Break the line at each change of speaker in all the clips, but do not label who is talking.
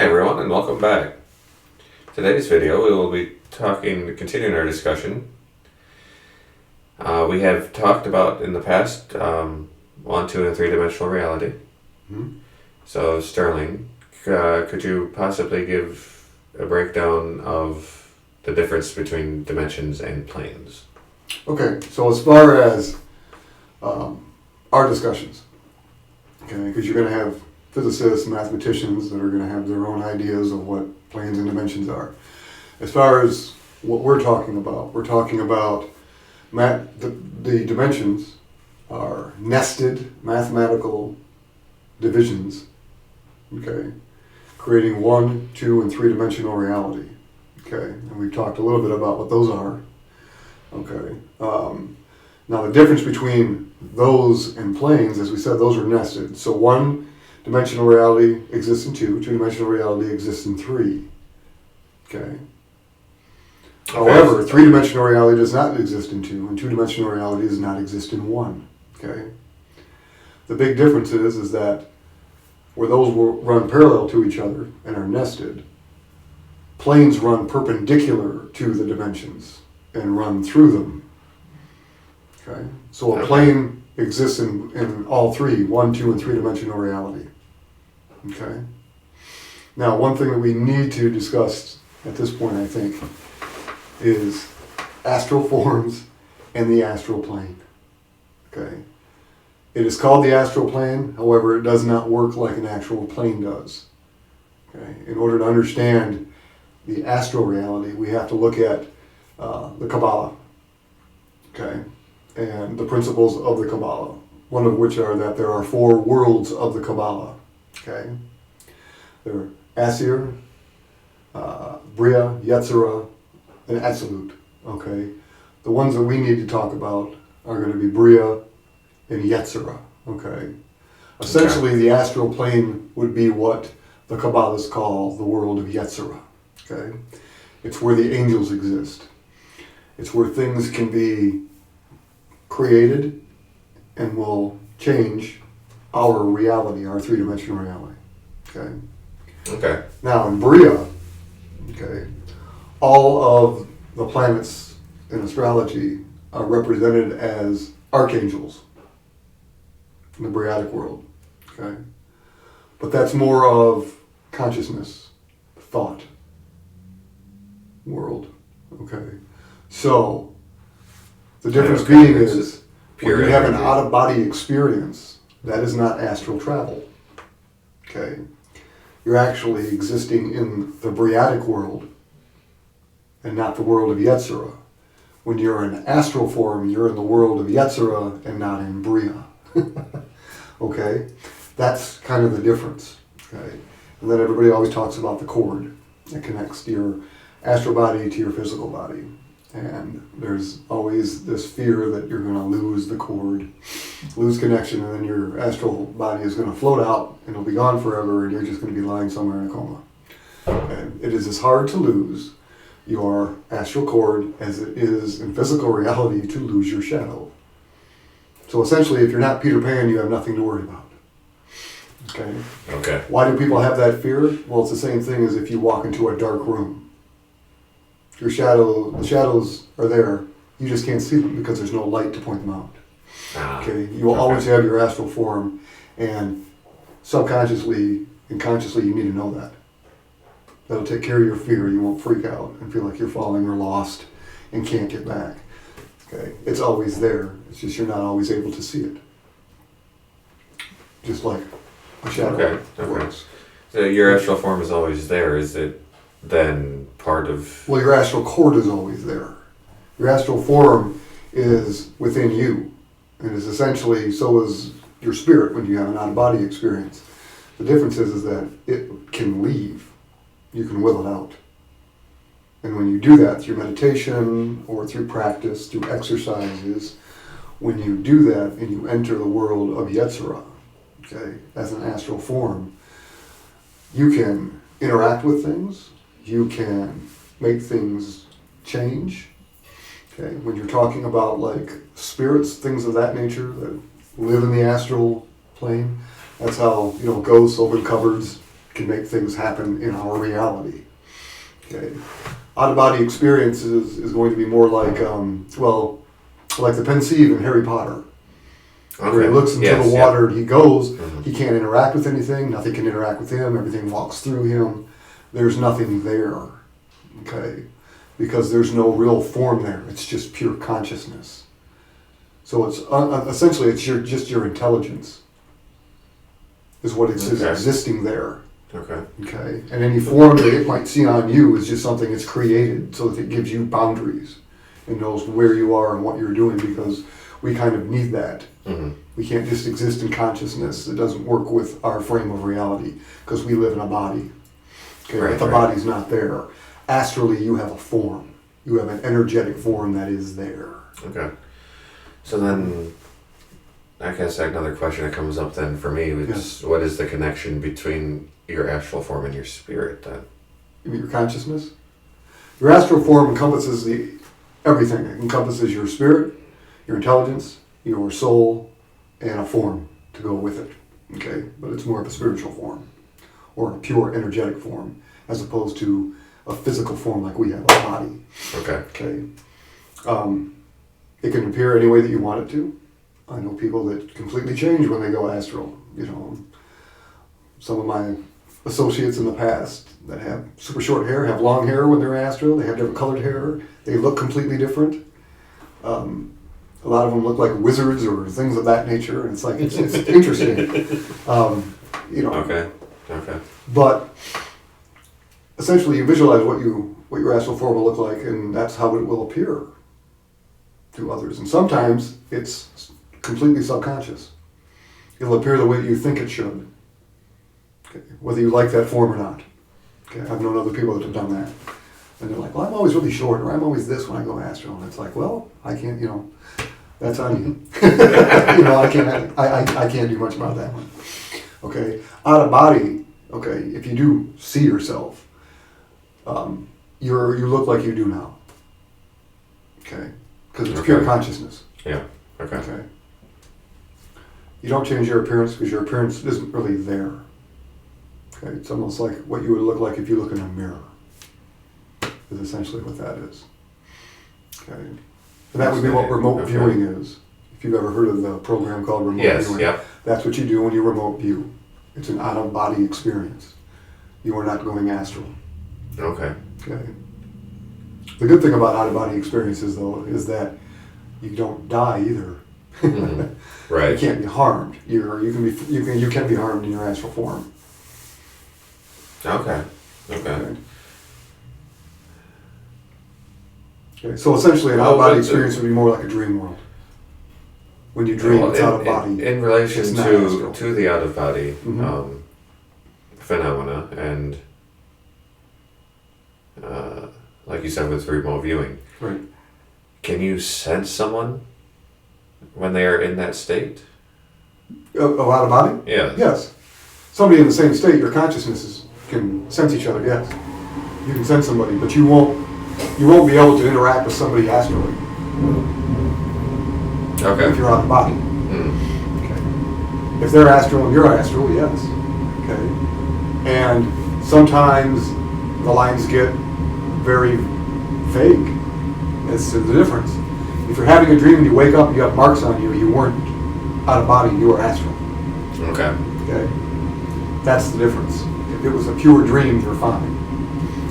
everyone, and welcome back. Today's video, we will be continuing our discussion. We have talked about in the past 1, 2, and 3-dimensional reality.
Mm-hmm.
So, Sterling, could you possibly give a breakdown of the difference between dimensions and planes?
Okay, so as far as our discussions, okay, because you're going to have physicists, mathematicians that are going to have their own ideas of what planes and dimensions are. As far as what we're talking about the dimensions are nested mathematical divisions, okay, creating 1, 2, and 3-dimensional reality, okay, and we've talked a little bit about what those are, okay. Now the difference between those and planes, as we said, those are nested. So 1-dimensional reality exists in 2, 2-dimensional reality exists in 3, okay. However, 3-dimensional reality does not exist in 2, and 2-dimensional reality does not exist in 1, okay. The big difference is that where those will run parallel to each other and are nested, planes run perpendicular to the dimensions and run through them. Okay, so a plane exists in all three, 1, 2, and 3-dimensional reality. Okay. Now, one thing that we need to discuss at this point, I think, is astral forms and the astral plane. Okay. It is called the astral plane, however, it does not work like an actual plane does. Okay. In order to understand the astral reality, we have to look at the Kabbalah. Okay. And the principles of the Kabbalah, one of which are that there are 4 worlds of the Kabbalah. Okay, they're Asir, Bria, Yetzirah, and Absolute. Okay, the ones that we need to talk about are going to be Bria and Yetzirah. Okay, essentially the astral plane would be what the Kabbalists call the world of Yetzirah. Okay, it's where the angels exist. It's where things can be created and will change our reality, our 3-dimensional reality. Okay.
Okay.
Now in Bria, okay, all of the planets in astrology are represented as archangels in the Briatic world. Okay. But that's more of consciousness, thought world. Okay. So the difference being is when you have an out-of-body experience, that is not astral travel. Okay? You're actually existing in the Briatic world and not the world of Yetzirah. When you're in astral form, you're in the world of Yetzirah and not in Bria. Okay? That's kind of the difference. Okay? And then everybody always talks about the cord that connects your astral body to your physical body. And there's always this fear that you're going to lose the cord, lose connection, and then your astral body is going to float out and it'll be gone forever and you're just going to be lying somewhere in a coma. And it is as hard to lose your astral cord as it is in physical reality to lose your shadow. So essentially, if you're not Peter Pan, you have nothing to worry about. Okay?
Okay.
Why do people have that fear? Well, it's the same thing as if you walk into a dark room. The shadows are there. You just can't see them because there's no light to point them out. Okay, you will always have your astral form, and subconsciously and consciously you need to know that. That'll take care of your fear. You won't freak out and feel like you're falling or lost and can't get back. Okay, it's always there. It's just you're not always able to see it. Just like a shadow works.
So your astral form is always there. Is it then part of...
Well, your astral cord is always there. Your astral form is within you. And is essentially, so is your spirit when you have an out-of-body experience. The difference is that it can leave. You can will it out. And when you do that through meditation or through practice, through exercises, when you do that and you enter the world of Yetzirah, okay, as an astral form, you can interact with things. You can make things change. Okay, when you're talking about like spirits, things of that nature that live in the astral plane, that's how ghosts open cupboards, can make things happen in our reality. Okay. Out-of-body experience is going to be more like, like the pensieve in Harry Potter.
Okay.
Where he looks into the water and he goes,
Mm-hmm.
he can't interact with anything, nothing can interact with him, everything walks through him. There's nothing there, okay? Because there's no real form there, it's just pure consciousness. So it's essentially it's just your intelligence is what is existing there.
Okay.
Okay, and any form that it might see on you is just something it's created so that it gives you boundaries and knows where you are and what you're doing, because we kind of need that.
Mm-hmm.
We can't just exist in consciousness. It doesn't work with our frame of reality because we live in a body. Okay,
Right,
but the
right.
body's not there. Astrally, you have a form. You have an energetic form that is there.
Okay. So then, I guess another question that comes up then for me is, what is the connection between your astral form and your spirit then?
You mean your consciousness? Your astral form encompasses everything. It encompasses your spirit, your intelligence, your soul, and a form to go with it. Okay? But it's more of a spiritual form, or a pure energetic form, as opposed to a physical form like we have, a body.
Okay.
Okay? It can appear any way that you want it to. I know people that completely change when they go astral. You know, some of my associates in the past that have super short hair have long hair when they're astral. They have different colored hair. They look completely different. A lot of them look like wizards or things of that nature. And it's like it's interesting. You know.
Okay. Okay.
But essentially, you visualize what your astral form will look like, and that's how it will appear to others. And sometimes it's completely subconscious. It'll appear the way that you think it should, okay, whether you like that form or not. Okay, I've known other people that have done that. And they're like, well, I'm always really short, or I'm always this when I go astral. And it's like, well, I can't, that's on you. I can't do much about that one. Okay, out of body, okay, if you do see yourself, you look like you do now. Okay, because it's pure consciousness.
Yeah. Okay.
Okay. You don't change your appearance because your appearance isn't really there. Okay, it's almost like what you would look like if you look in a mirror. Is essentially what that is. Okay, and that would be what remote viewing is. If you've ever heard of the program called remote viewing,
yeah.
that's what you do when you remote view. It's an out-of-body experience. You are not going astral.
Okay.
Okay. The good thing about out-of-body experiences, though, is that you don't die either.
Mm-hmm. Right.
You can't be harmed. You can be harmed in your astral form.
Okay. Okay.
Okay. So essentially, an out-of-body experience would be more like a dream world. When you dream, it's out of body.
In relation
It's not astral.
to the out of body
Mhm.
phenomena, and like you said with remote viewing,
Right.
can you sense someone when they are in that state?
Out of body?
Yeah.
Yes. Somebody in the same state, your consciousnesses can sense each other. Yes. You can sense somebody, but you won't be able to interact with somebody astrally.
Okay.
If you're out of body.
Mm.
Okay. If they're astral and you're astral, yes. Okay. And sometimes the lines get very vague as to the difference. If you're having a dream and you wake up and you have marks on you, you weren't out of body, you were astral.
Okay.
Okay. That's the difference. If it was a pure dream, you're fine.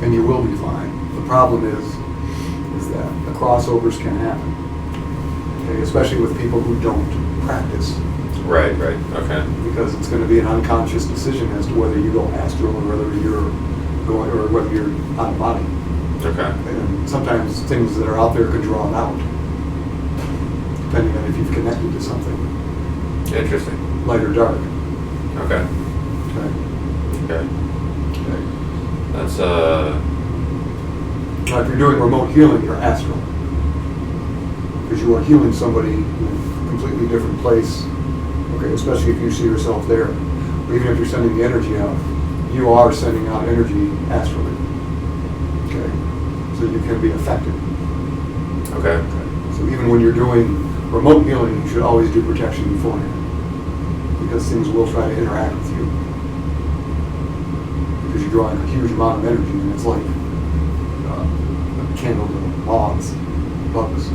And you will be fine. The problem is that the crossovers can happen. Okay, especially with people who don't practice.
Right. Right. Okay.
Because it's going to be an unconscious decision as to whether you go astral or whether you're out of body.
Okay.
And sometimes things that are out there could draw it out, depending on if you've connected to something,
Interesting.
light or dark.
Okay.
Okay.
Okay.
Okay.
That's
Now, if you're doing remote healing, you're astral. Because you are healing somebody in a completely different place. Okay, especially if you see yourself there. Or even if you're sending the energy out, you are sending out energy astrally. Okay, so you can be affected.
okay.
Okay. So even when you're doing remote healing, you should always do protection beforehand. Because things will try to interact with you. because you're drawing a huge amount of energy, and it's like a candle to moths, bugs.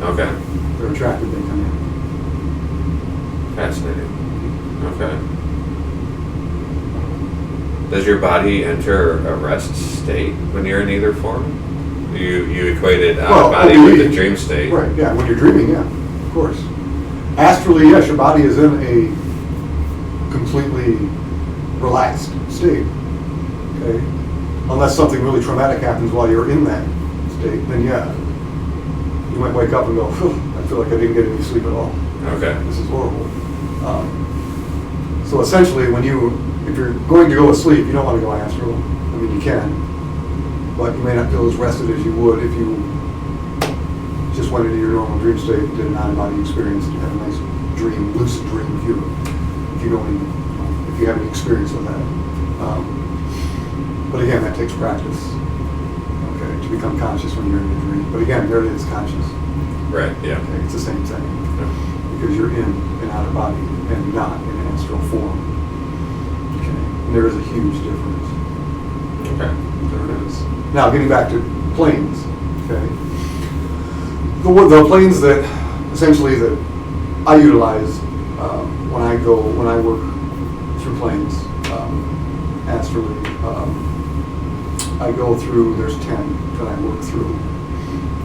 Okay.
They're attracted, they come in.
Fascinating. Okay. Does your body enter a rest state when you're in either form? You equated body with the dream state.
Right, yeah, when you're dreaming, yeah, of course. Astrally, yes, your body is in a completely relaxed state, okay? Unless something really traumatic happens while you're in that state, then yeah, you might wake up and go, I feel like I didn't get any sleep at all.
Okay.
This is horrible. So essentially, if you're going to go to sleep, you don't want to go astral. I mean, you can, but you may not feel as rested as you would if you just went into your normal dream state and did an out-of-body experience and had a nice dream, lucid dream, if you have any experience with that. But again, that takes practice, okay, to become conscious when you're in a dream. But again, there it is, conscious.
Right, yeah.
Okay, it's the same thing.
Yeah.
Because you're in and out of body and not in astral form. Okay, and there is a huge difference.
Okay.
There it is. Now, getting back to planes, okay. The planes that essentially that I utilize when I work through planes astrally, I go through. There's 10 that I work through.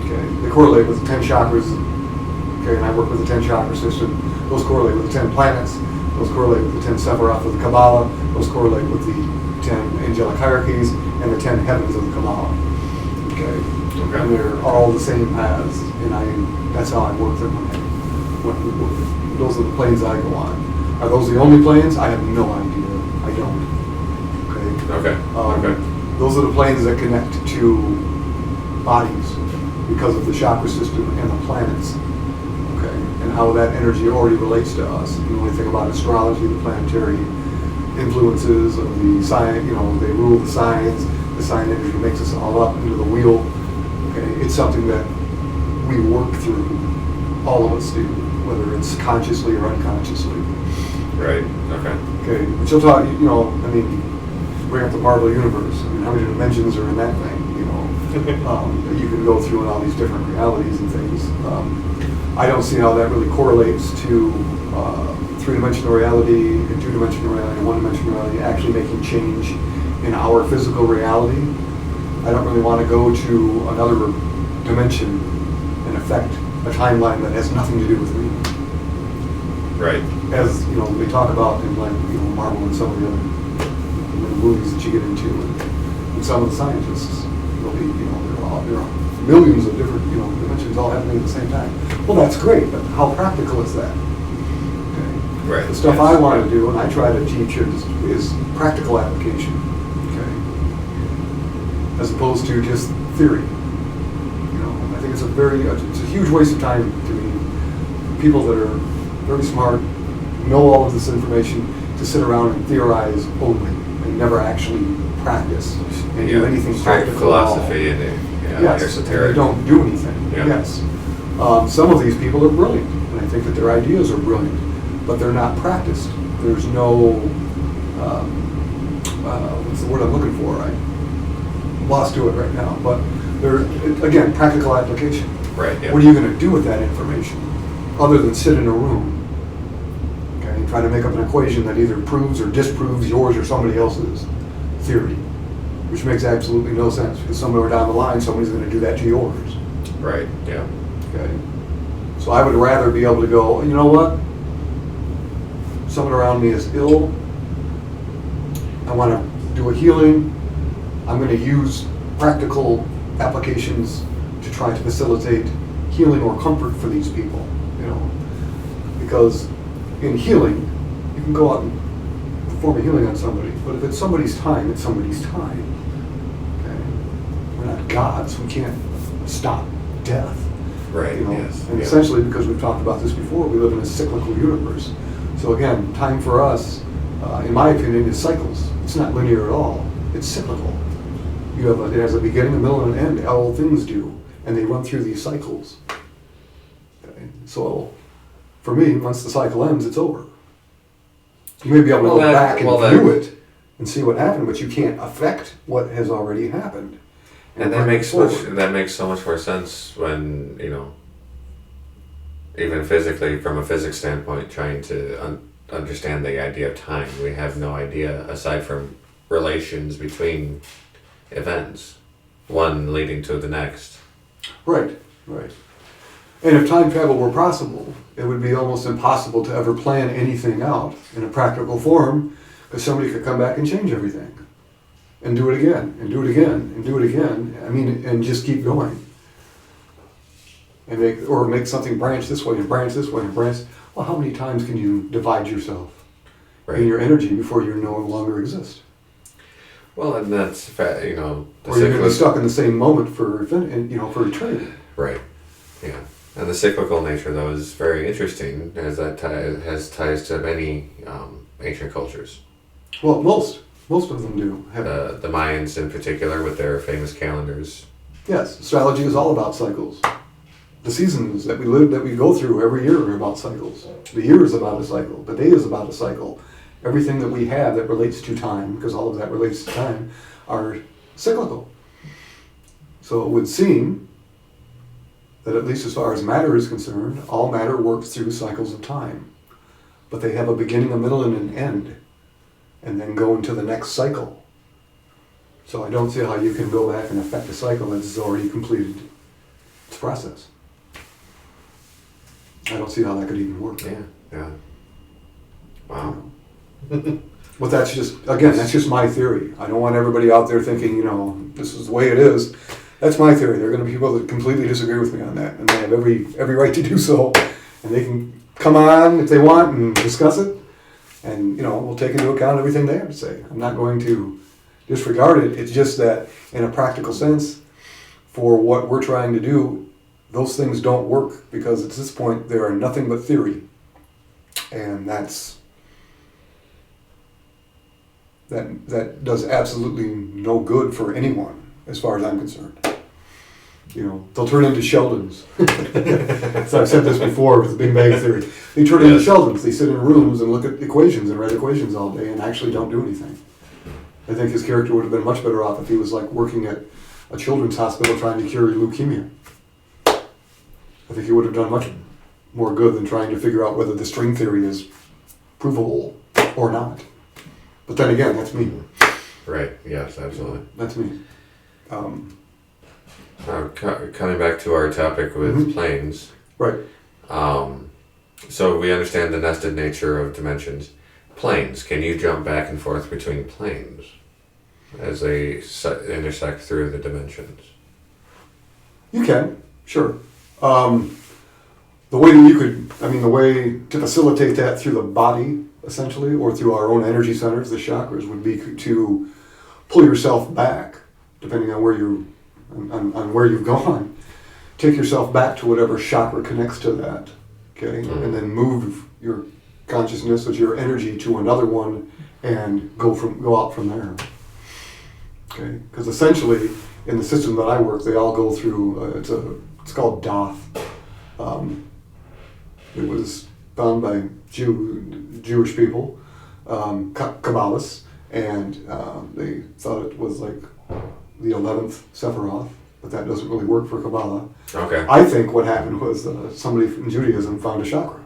Okay, they correlate with the 10 chakras. Okay, and I work with the 10 chakra system. Those correlate with the 10 planets. Those correlate with the 10 Sephiroth of the Kabbalah. Those correlate with the 10 angelic hierarchies and the 10 heavens of the Kabbalah. Okay. And they're all the same paths, and that's how I work them. Those are the planes I go on. Are those the only planes? I have no idea. I don't. Okay.
Okay.
Those are the planes that connect to bodies because of the chakra system and the planets. Okay. And how that energy already relates to us. You know, when you think about astrology, the planetary influences of the sign, they rule the signs. The sign energy makes us all up into the wheel. Okay, it's something that we work through. All of us do, whether it's consciously or unconsciously.
Right. Okay.
Okay, but you'll talk. Bring up the Marvel universe. I mean, how many dimensions are in that thing? That you can go through in all these different realities and things. I don't see how that really correlates to three-dimensional reality, and two-dimensional reality, and one-dimensional reality actually making change in our physical reality. I don't really want to go to another dimension and affect a timeline that has nothing to do with me.
Right.
As they talk about in Marvel and some of the other movies that you get into, and some of the scientists, there are millions of different dimensions all happening at the same time. Well, that's great, but how practical is that? Okay.
Right.
The stuff I want to do and I try to teach is practical application. As opposed to just theory. I think it's a huge waste of time to me. People that are very smart, know all of this information, to sit around and theorize only and never actually practice and do anything practical.
Philosophy and esoteric.
They don't do anything.
Yeah.
Yes. Some of these people are brilliant, and I think that their ideas are brilliant, but they're not practiced. There's no what's the word I'm looking for? I'm lost to it right now, but again, practical application.
Right. Yeah.
What are you going to do with that information, other than sit in a room, okay, and try to make up an equation that either proves or disproves yours or somebody else's theory, which makes absolutely no sense because somewhere down the line, somebody's going to do that to yours.
Right. Yeah.
Okay. So I would rather be able to go, you know what? Someone around me is ill. I want to do a healing. I'm going to use practical applications to try to facilitate healing or comfort for these people, because in healing, you can go out and perform a healing on somebody, but if it's somebody's time, it's somebody's time. Okay? We're not gods. We can't stop death.
Right. Yes.
And essentially, because we've talked about this before, we live in a cyclical universe. So again, time for us, in my opinion, is cycles. It's not linear at all. It's cyclical. It has a beginning, a middle, and an end. All things do, and they run through these cycles. Okay? So, for me, once the cycle ends, it's over. You may be able to go back and view it and see what happened, but you can't affect what has already happened.
And that makes so much more sense when, even physically, from a physics standpoint, trying to understand the idea of time. We have no idea, aside from relations between events, one leading to the next.
Right. And if time travel were possible, it would be almost impossible to ever plan anything out in a practical form, because somebody could come back and change everything. And do it again, and do it again, and do it again. I mean, and just keep going. And make something branch this way, and branch this way, and branch. Well, how many times can you divide yourself in your energy before you no longer exist?
Well, and that's or
you're going to be stuck in the same moment for eternity.
Right. Yeah. And the cyclical nature, though, is very interesting, as that has ties to many ancient cultures.
Well, most of them do.
The Mayans, in particular, with their famous calendars.
Yes, astrology is all about cycles. The seasons that we go through every year are about cycles. The year is about a cycle. The day is about a cycle. Everything that we have that relates to time, because all of that relates to time, are cyclical. So it would seem that, at least as far as matter is concerned, all matter works through cycles of time. But they have a beginning, a middle, and an end, and then go into the next cycle. So I don't see how you can go back and affect a cycle that's already completed its process. I don't see how that could even work.
Yeah. Wow.
But that's just my theory. I don't want everybody out there thinking, this is the way it is. That's my theory. There are going to be people that completely disagree with me on that, and they have every right to do so. And they can come on if they want and discuss it, and we'll take into account everything they have to say. I'm not going to disregard it. It's just that, in a practical sense, for what we're trying to do, those things don't work, because at this point they are nothing but theory, and that does absolutely no good for anyone, as far as I'm concerned. They'll turn into Sheldons. So I've said this before with the Big Bang Theory. They turn into Sheldons. They sit in rooms and look at equations and write equations all day and actually don't do anything. I think his character would have been much better off if he was working at a children's hospital trying to cure leukemia. I think he would have done much more good than trying to figure out whether the string theory is provable or not. But then again, that's me.
Right, yes, absolutely.
That's me.
Coming back to our topic with planes.
Right.
So we understand the nested nature of dimensions. Planes, can you jump back and forth between planes as they intersect through the dimensions?
You can, sure. The way to facilitate that through the body, essentially, or through our own energy centers, the chakras, would be to pull yourself back, depending on where you've gone. Take yourself back to whatever chakra connects to that, okay? And then move your consciousness with your energy to another one and go out from there. Okay? Because essentially, in the system that I work, they all go through, it's called Doth. It was found by Jewish people, Kabbalists, and they thought it was like the 11th Sephiroth, but that doesn't really work for Kabbalah.
Okay.
I think what happened was somebody from Judaism found a chakra,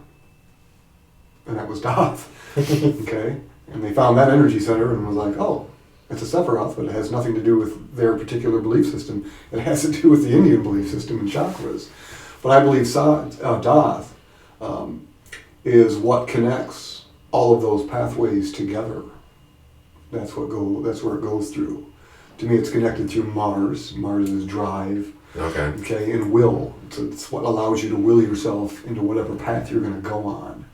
and that was Doth. Okay? And they found that energy center and was like, oh, it's a Sephiroth, but it has nothing to do with their particular belief system. It has to do with the Indian belief system and chakras. But I believe Doth is what connects all of those pathways together. That's where it goes through. To me, it's connected through Mars. Mars is drive. Okay, and will. It's what allows you to will yourself into whatever path you're going to go on.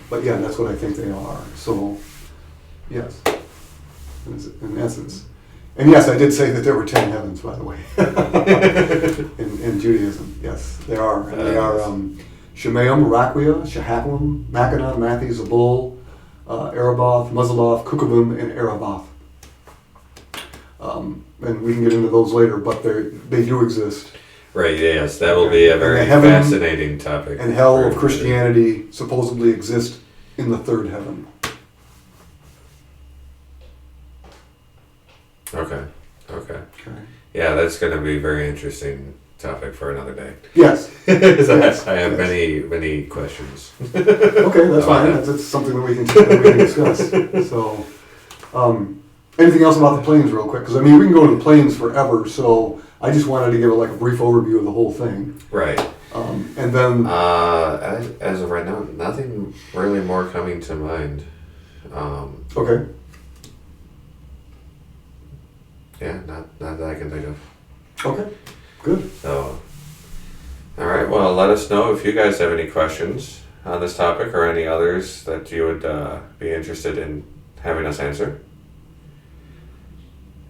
But yeah, that's what I think they are. So, yes, in essence. And yes, I did say that there were 10 heavens, by the way, in Judaism. Yes, there are. And they are Shemaim, Raquia, Shahapim, Mackinac, Mathi, Zabul, Araboth, Muzaloth, Kukavim, and Araboth. And we can get into those later, but they do exist.
Right, yes, that will be a very fascinating topic.
And hell of Christianity supposedly exist in the third heaven.
Okay.
Okay.
Yeah, that's going to be a very interesting topic for another day.
Yes.
I have many questions.
Okay, that's fine. That's something that we can discuss. So, anything else about the planes, real quick? Because I mean, we can go to the planes forever. So I just wanted to give a brief overview of the whole thing.
Right.
And then.
As of right now, nothing really more coming to mind.
Okay.
Yeah, not that I can think of.
Okay. Good.
So, all right. Well, let us know if you guys have any questions on this topic or any others that you would be interested in having us answer.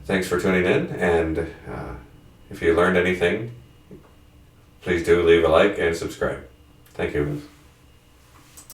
Thanks for tuning in, and if you learned anything, please do leave a like and subscribe. Thank you.